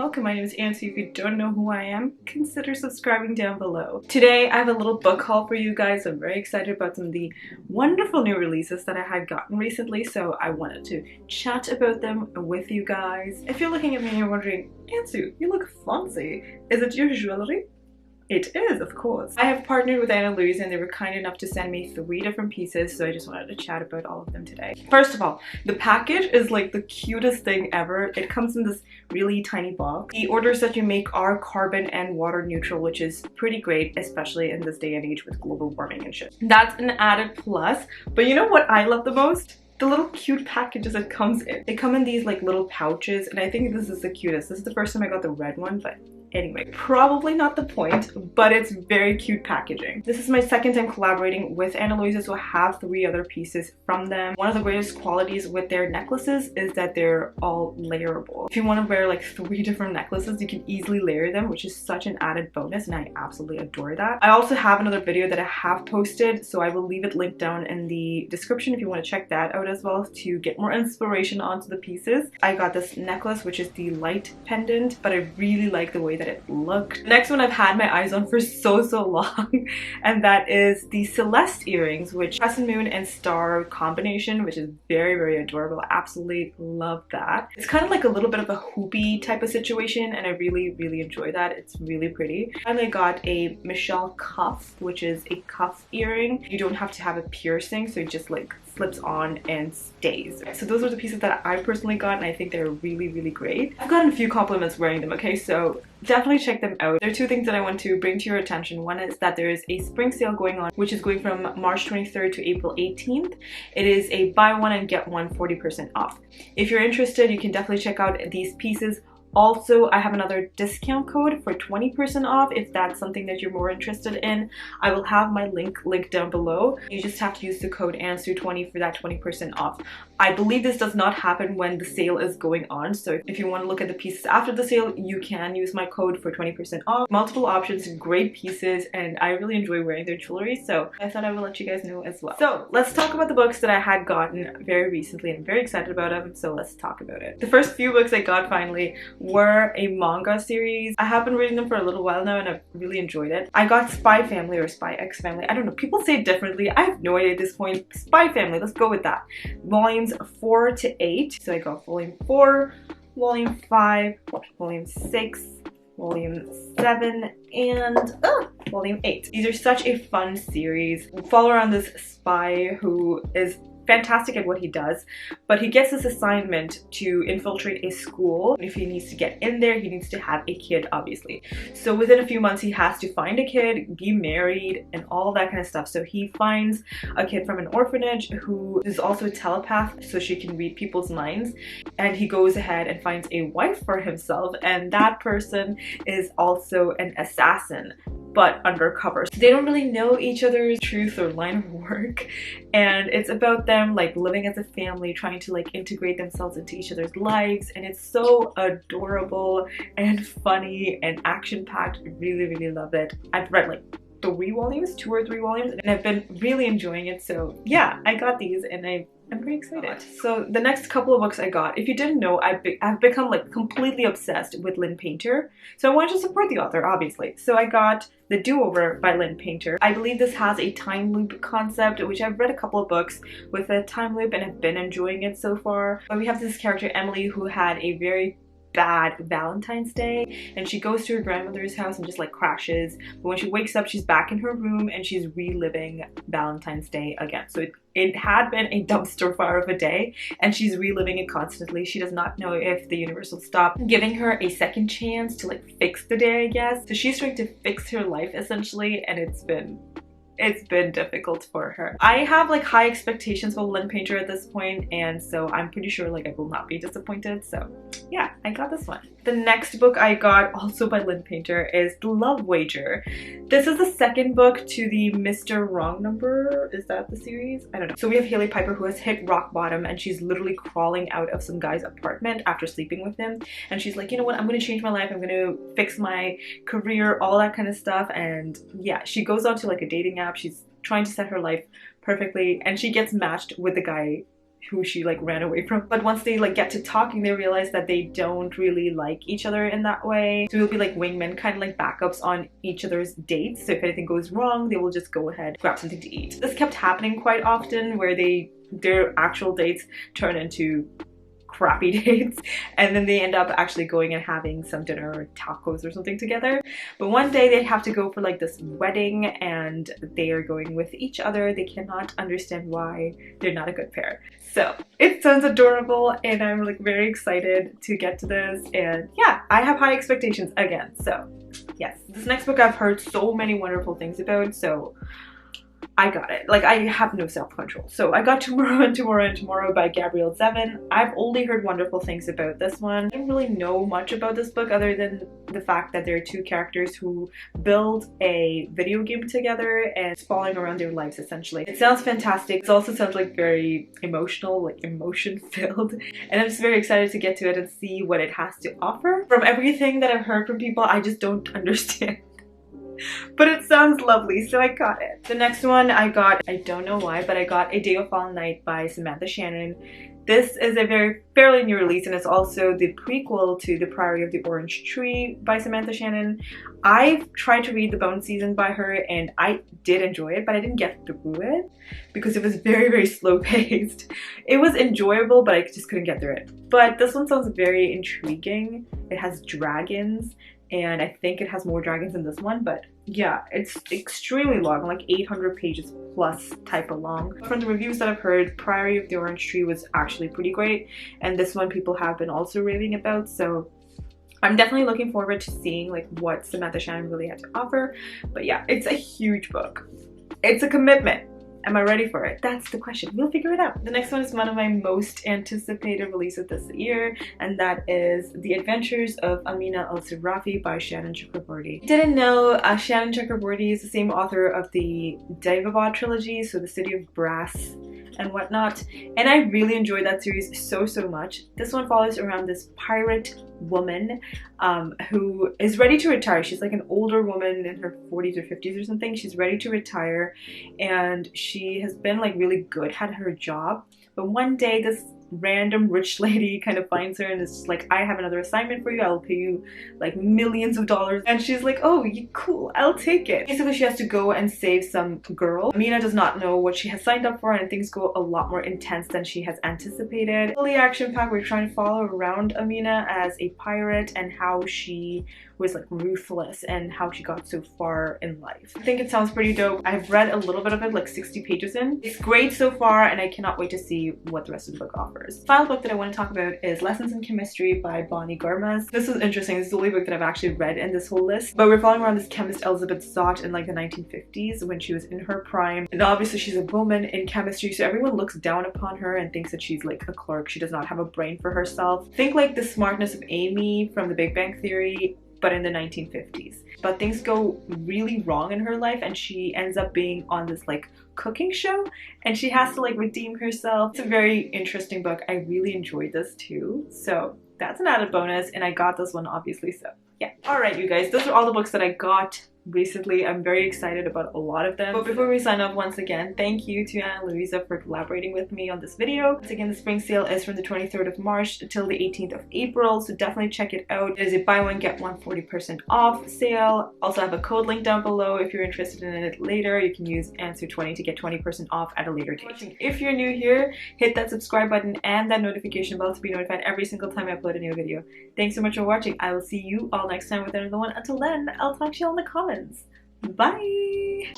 welcome. My name is Ansu. If you don't know who I am, consider subscribing down below. Today I have a little book haul for you guys. I'm very excited about some of the wonderful new releases that I had gotten recently, so I wanted to chat about them with you guys. If you're looking at me and you're wondering, Ansu, you look fancy. Is it your jewelry? It is, of course. I have partnered with Ana Luisa and they were kind enough to send me 3 different pieces, so I just wanted to chat about all of them today. First of all, the package is like the cutest thing ever. It comes in this really tiny box. The orders that you make are carbon and water neutral, which is pretty great, especially in this day and age with global warming and shit. That's an added plus, but you know what I love the most? The little cute packages it comes in. They come in these like little pouches, and I think this is the cutest. This is the first time I got the red one, but anyway, probably not the point, but it's very cute packaging. This is my second time collaborating with Ana Luisa, so I have 3 other pieces from them. One of the greatest qualities with their necklaces is that they're all layerable. If you want to wear like 3 different necklaces, you can easily layer them, which is such an added bonus, and I absolutely adore that. I also have another video that I have posted, so I will leave it linked down in the description if you want to check that out as well to get more inspiration onto the pieces. I got this necklace, which is the light pendant, but I really like the way that it looked. The next one I've had my eyes on for so long, and that is the Celeste earrings, which crescent moon and star combination, which is very adorable. I absolutely love that. It's kind of like a little bit of a hoopy type of situation, and I really enjoy that. It's really pretty. Finally got a Michelle cuff, which is a cuff earring. You don't have to have a piercing, so it just like slips on and stays. So those are the pieces that I personally got, and I think they're really great. I've gotten a few compliments wearing them, okay, so definitely check them out. There are 2 things that I want to bring to your attention. One is that there is a spring sale going on, which is going from March 23rd to April 18th. It is a buy one and get one 40% off. If you're interested, you can definitely check out these pieces. Also, I have another discount code for 20% off if that's something that you're more interested in. I will have my link linked down below. You just have to use the code ANSU20 for that 20% off. I believe this does not happen when the sale is going on, so if you want to look at the pieces after the sale, you can use my code for 20% off. Multiple options, great pieces, and I really enjoy wearing their jewelry, so I thought I would let you guys know as well. So let's talk about the books that I had gotten very recently. I'm very excited about them, so let's talk about it. The first few books I got finally were a manga series. I have been reading them for a little while now and I've really enjoyed it. I got Spy Family or Spy X Family. I don't know. People say it differently. I have no idea at this point. Spy Family. Let's go with that. Volumes 4 to 8. So I got volume 4, volume 5, volume 6, volume 7, and volume 8. These are such a fun series. We follow around this spy who is fantastic at what he does, but he gets this assignment to infiltrate a school. If he needs to get in there, he needs to have a kid, obviously. So within a few months, he has to find a kid, be married, and all that kind of stuff. So he finds a kid from an orphanage who is also a telepath, so she can read people's minds, and he goes ahead and finds a wife for himself, and that person is also an assassin, but undercover. So they don't really know each other's truth or line of work, and it's about them like living as a family, trying to like integrate themselves into each other's lives, and it's so adorable and funny and action-packed. Really love it. I've read like 3 volumes, 2 or 3 volumes, and I've been really enjoying it. So yeah, I got these and I'm very excited. So the next couple of books I got, if you didn't know, I've become like completely obsessed with Lynn Painter. So I wanted to support the author, obviously. So I got The Do-Over by Lynn Painter. I believe this has a time loop concept, which I've read a couple of books with a time loop and have been enjoying it so far. But we have this character, Emily, who had a very bad Valentine's Day, and she goes to her grandmother's house and just like crashes, but when she wakes up she's back in her room and she's reliving Valentine's Day again. So it had been a dumpster fire of a day and she's reliving it constantly. She does not know if the universe will stop giving her a second chance to like fix the day, I guess. So she's trying to fix her life essentially, and it's been difficult for her. I have like high expectations for Lynn Painter at this point, and so I'm pretty sure like I will not be disappointed. So yeah, I got this one. The next book I got, also by Lynn Painter, is The Love Wager. This is the second book to the Mr. Wrong Number. Is that the series? I don't know. So we have Hailey Piper, who has hit rock bottom, and she's literally crawling out of some guy's apartment after sleeping with him. And she's like, you know what? I'm going to change my life. I'm going to fix my career, all that kind of stuff. And yeah, she goes on to like a dating app. She's trying to set her life perfectly, and she gets matched with the guy who she like ran away from. But once they like get to talking, they realize that they don't really like each other in that way. So we'll be like wingmen, kind of like backups on each other's dates. So if anything goes wrong, they will just go ahead, grab something to eat. This kept happening quite often where their actual dates turn into crappy dates, and then they end up actually going and having some dinner or tacos or something together. But one day they have to go for like this wedding and they are going with each other. They cannot understand why they're not a good pair. So it sounds adorable and I'm like very excited to get to this, and yeah, I have high expectations again. So yes, this next book I've heard so many wonderful things about, so I got it. Like, I have no self-control. So I got Tomorrow and Tomorrow and Tomorrow by Gabrielle Zevin. I've only heard wonderful things about this one. I didn't really know much about this book other than the fact that there are two characters who build a video game together and it's following around their lives essentially. It sounds fantastic. It also sounds like very emotional, like emotion filled. And I'm just very excited to get to it and see what it has to offer. From everything that I've heard from people, I just don't understand. But it sounds lovely, so I got it. The next one I got, I don't know why, but I got A Day of Fallen Night by Samantha Shannon. This is a fairly new release, and it's also the prequel to The Priory of the Orange Tree by Samantha Shannon. I've tried to read The Bone Season by her and I did enjoy it, but I didn't get through it because it was very slow paced. It was enjoyable, but I just couldn't get through it. But this one sounds very intriguing. It has dragons, and I think it has more dragons than this one, but yeah, it's extremely long, like 800 pages plus type of long. From the reviews that I've heard, Priory of the Orange Tree was actually pretty great, and this one people have been also raving about, so I'm definitely looking forward to seeing like what Samantha Shannon really had to offer. But yeah, it's a huge book. It's a commitment. Am I ready for it? That's the question. We'll figure it out. The next one is one of my most anticipated releases this year, and that is The Adventures of Amina al-Sirafi by Shannon Chakraborty. Didn't know Shannon Chakraborty is the same author of the Daevabad trilogy, so The City of Brass and whatnot, and I really enjoyed that series so much. This one follows around this pirate woman who is ready to retire. She's like an older woman in her 40s or 50s or something. She's ready to retire and she has been like really good at her job, but one day this random rich lady kind of finds her and is just like, I have another assignment for you, I'll pay you like millions of dollars. And she's like, oh, cool, I'll take it. Basically she has to go and save some girl. Amina does not know what she has signed up for, and things go a lot more intense than she has anticipated. Fully action packed. We're trying to follow around Amina as a pirate and how she was like ruthless and how she got so far in life. I think it sounds pretty dope. I've read a little bit of it, like 60 pages in. It's great so far and I cannot wait to see what the rest of the book offers. The final book that I want to talk about is Lessons in Chemistry by Garmus. This is interesting. This is the only book that I've actually read in this whole list, but we're following around this chemist Elizabeth Zott in like the 1950s when she was in her prime, and obviously she's a woman in chemistry, so everyone looks down upon her and thinks that she's like a clerk. She does not have a brain for herself. Think like the smartness of Amy from The Big Bang Theory, but in the 1950s. But things go really wrong in her life and she ends up being on this like cooking show and she has to like redeem herself. It's a very interesting book. I really enjoyed this too, so that's an added bonus, and I got this one obviously, so yeah. Alright you guys, those are all the books that I got recently. I'm very excited about a lot of them. But before we sign off, once again, thank you to Ana Luisa for collaborating with me on this video. Once again, the spring sale is from the 23rd of March until the 18th of April, so definitely check it out. It is a buy one get one 40% off sale. Also I have a code link down below if you're interested in it later. You can use Ansu20 to get 20% off at a later date. If you're new here, hit that subscribe button and that notification bell to be notified every single time I upload a new video. Thanks so much for watching. I will see you all next time with another one. Until then, I'll talk to you all in the comments. Bye!